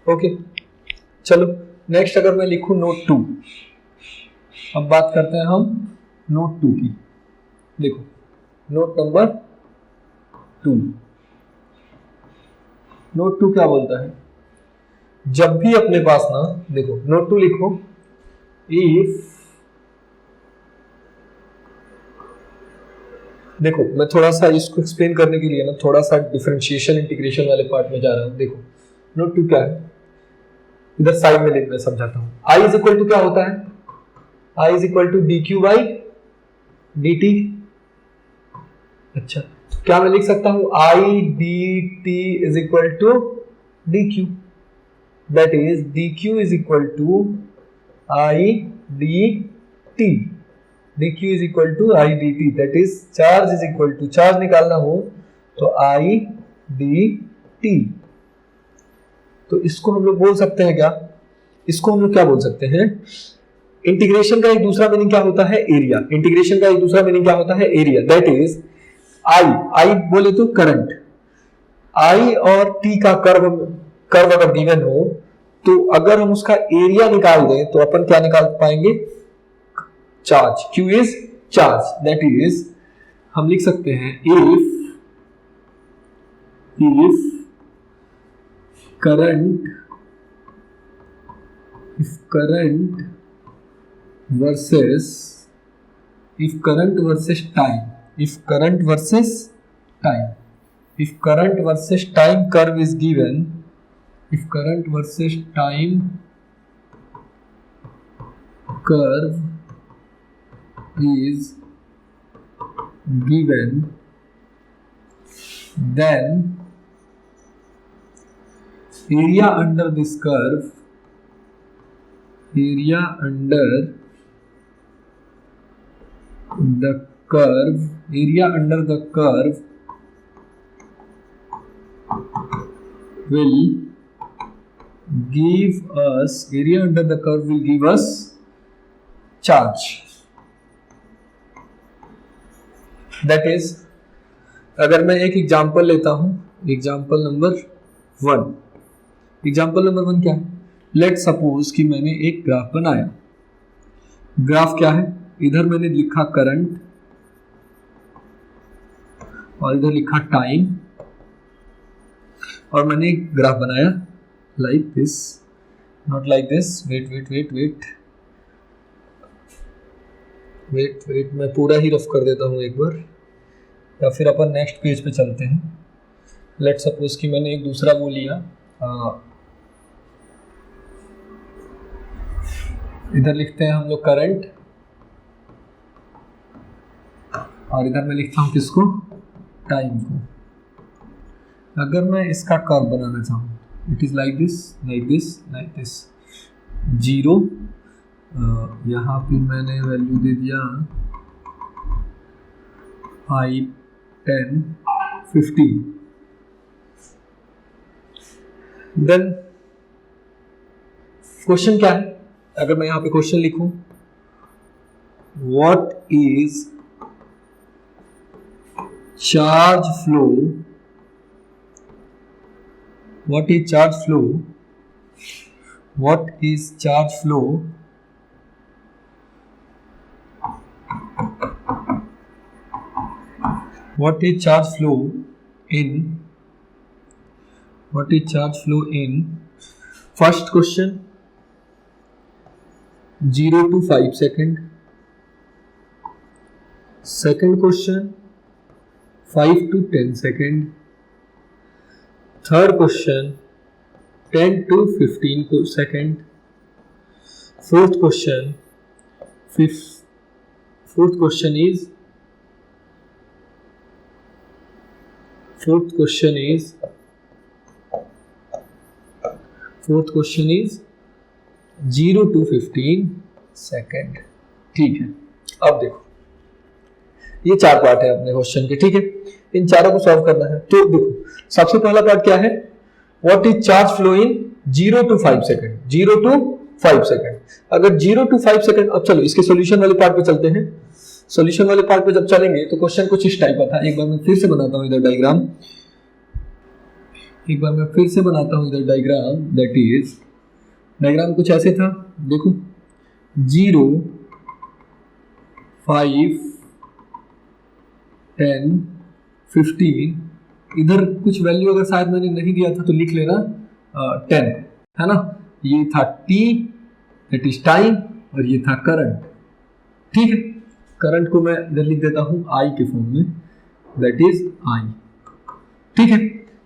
Okay, चलो next अगर मैं लिखूं नोट 2, अब बात करते हैं हम नोट 2 की। देखो नोट नंबर 2, नोट 2 क्या बोलता है, जब भी अपने पास ना, देखो नोट 2 लिखो, इफ, देखो मैं थोड़ा सा इसको एक्सप्लेन करने के लिए ना थोड़ा सा डिफरेंशिएशन इंटीग्रेशन वाले पार्ट में जा रहा हूं। देखो नोट 2 क्या है, इधर साइड में लिख मैं समझाता हूं। आई इज इक्वल टू क्या होता है, I is equal to d q by d t. अच्छा, तो क्या मैं लिख सकता हूं, I d t is equal to d q, that is d q is equal to I d t, d q is equal to I d t, that is charge is equal to, charge निकालना हो तो आई d T. तो इसको हम लोग बोल सकते हैं क्या, इसको हम लोग क्या बोल सकते हैं, इंटीग्रेशन का एक दूसरा मीनिंग क्या होता है, एरिया। इंटीग्रेशन का एक दूसरा मीनिंग क्या होता है, एरिया। दैट इज आई, आई बोले तो करंट, आई और टी का कर्व अगर गिवन हो तो अगर हम उसका एरिया निकाल दें तो अपन क्या निकाल पाएंगे, charge. Q is charge, that is हम लिख सकते हैं if current versus time, if current versus time curve is given, if current versus time curve is given, then area under this curve, area under the curve will give us charge. That is, अगर मैं एक example लेता हूं, example number 1, example number 1 क्या है, let suppose कि मैंने एक ग्राफ बनाया। ग्राफ क्या है, इधर मैंने लिखा करंट और इधर लिखा टाइम, और मैंने एक ग्राफ बनाया like this, not like this, wait मैं पूरा ही रफ कर देता हूं एक बार, या फिर अपन नेक्स्ट पेज पे चलते हैं। लेट सपोज कि मैंने एक दूसरा वो लिया, इधर लिखते हैं हम लोग करंट और इधर मैं लिखता हूं किसको, टाइम को। अगर मैं इसका कर्व बनाना चाहूँ, इट इज लाइक दिस, 0, यहाँ पे मैंने वैल्यू दे दिया 5, 10, 15। देन क्वेश्चन क्या है, अगर मैं यहाँ पे क्वेश्चन लिखूं, what is charge flow in first question 0 to 5 second, second question 5 to 10 second, third question 10 to 15 second, fourth question is 0 to 15 second। ठीक है, अब देखो ये 4 पार्ट है अपने क्वेश्चन के, ठीक है, इन चारों को सॉल्व करना है। तो देखो सबसे पहला पार्ट क्या है, what is charge flow in 0 to 5 second, 0 to 5 second. अगर 0 to 5 सेकंड, अब चलो इसके सॉल्यूशन वाले पार्ट पे चलते हैं। सॉल्यूशन वाले पार्ट पे जब चलेंगे तो क्वेश्चन कुछ इस टाइप का था, एक बार मैं फिर से बनाता हूं इधर डायग्राम। एक बार मैं फिर से बनाता हूँ इधर डायग्राम, दैट इज डायग्राम कुछ ऐसे था, देखो 0 5 10 15, इधर कुछ वैल्यू अगर शायद मैंने नहीं दिया था तो लिख लेना 10, है ना। ये था t, दैट इज टाइम, और ये था करंट। ठीक है, करंट को मैं इधर लिख देता हूँ I के फॉर्म में, दैट इज I। ठीक है,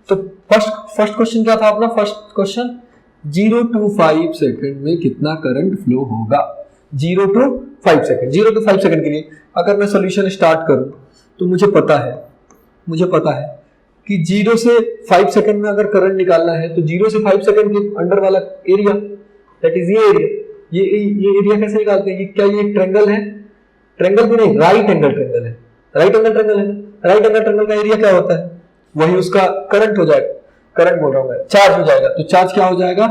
तो फर्स्ट क्वेश्चन क्या था अपना? फर्स्ट क्वेश्चन 0 to 5 सेकंड में कितना करंट फ्लो होगा। 0 to 5 सेकंड, 0 to 5 सेकंड के लिए अगर मैं सॉल्यूशन स्टार्ट करूं तो मुझे पता है कि 0 से 5 सेकंड में अगर करंट निकालना है तो 0 से 5 सेकंड के अंडर वाला एरिया, दैट इज ये एरिया, ये एरिया कैसे निकालते हैं? क्या ये ट्रायंगल है? ट्रायंगल भी नहीं, राइट एंगल ट्रायंगल है। राइट एंगल ट्रायंगल है, राइट एंगल ट्रायंगल का एरिया क्या होता है? वही उसका करंट हो जाएगा, करंट बोल रहा हूं मैं, चार्ज हो जाएगा। तो चार्ज क्या हो जाएगा?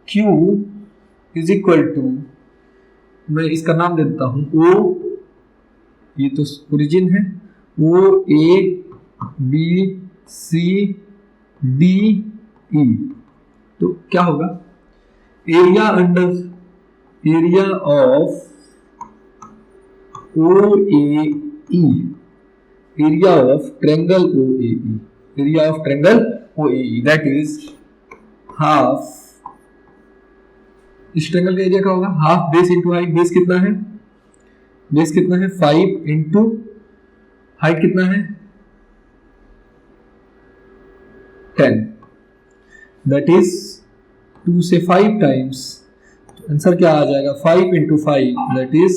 Q इज इक्वल टू, मैं इसका नाम दे देता हूं O, ये तो ओरिजिन है, O A B C D E। तो क्या होगा? Area of OAE, area of triangle OAE, area of triangle OAE, that is half, इस ट्रायंगल का एरिया क्या होगा? Half base into height. Base कितना है? बेस कितना है? 5 इंटू हाइट कितना है? 10, दैट इज 2 से 5 टाइम्स, आंसर क्या आ जाएगा? 5 इंटू 5, दैट इज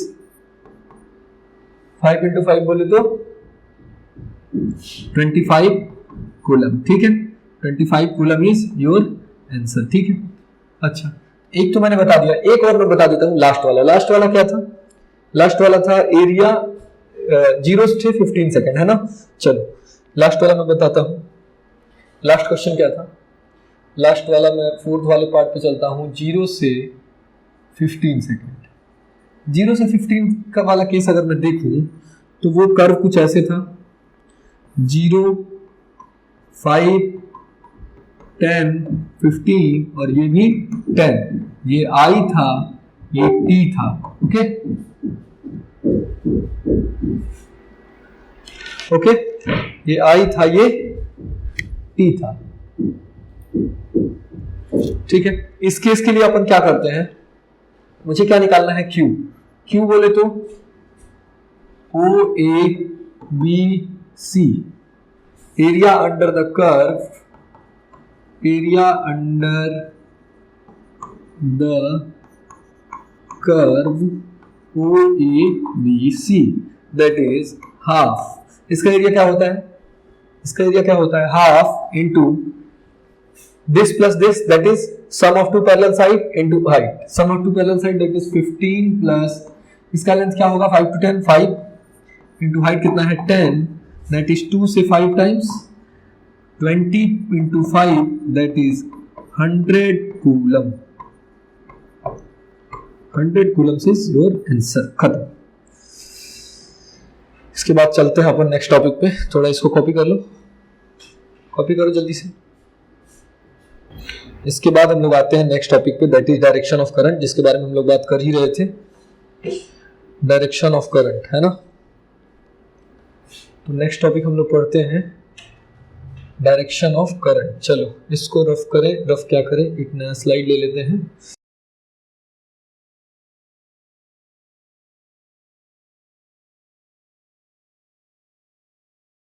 5 इंटू 5 बोले तो 25 कूलम। ठीक है, 25 कूलम इज योर आंसर। ठीक है, अच्छा एक तो मैंने बता दिया, एक और मैं बता देता हूं, लास्ट वाला क्या था? लास्ट वाला था एरिया 0 से 15 सेकंड, है ना। चलो लास्ट वाला मैं बताता हूं। लास्ट क्वेश्चन क्या था? लास्ट वाला मैं फोर्थ वाले पार्ट पे चलता हूं, 0 से 15 सेकंड। 0 से 15 का वाला केस अगर मैं देखूं तो वो कर्व कुछ ऐसे था, 0 5 10 15 और ये भी 10, ये I था, ये T था। ओके, ये I था, ये T था। ठीक है, इस केस के लिए अपन क्या करते हैं? मुझे क्या निकालना है? Q बोले तो OABC, area under the curve, area under the curve OABC, that is half. इसका एरिया क्या होता है? इसका एरिया क्या होता है? Half into this plus this, that is sum of two parallel side into height, sum of two parallel side, that is 15 plus इसका length क्या होगा? 5 to 10, 5 into height कितना है? 10, that is 2 से 5 times 20 into 5, that is 100 coulomb. 100 coulomb is your answer। खत्म। इसके बाद चलते हैं अपन नेक्स्ट टॉपिक पे। थोड़ा इसको कॉपी कर लो, कॉपी करो जल्दी से। इसके बाद हम लोग आते हैं नेक्स्ट टॉपिक पे, that is direction of current, जिसके बारे में हम लोग बात कर ही रहे थे। डायरेक्शन ऑफ करंट, है ना। तो नेक्स्ट टॉपिक हम लोग पढ़ते हैं डायरेक्शन ऑफ करंट। चलो इसको रफ करें, रफ क्या करें, एक नया स्लाइड ले लेते हैं।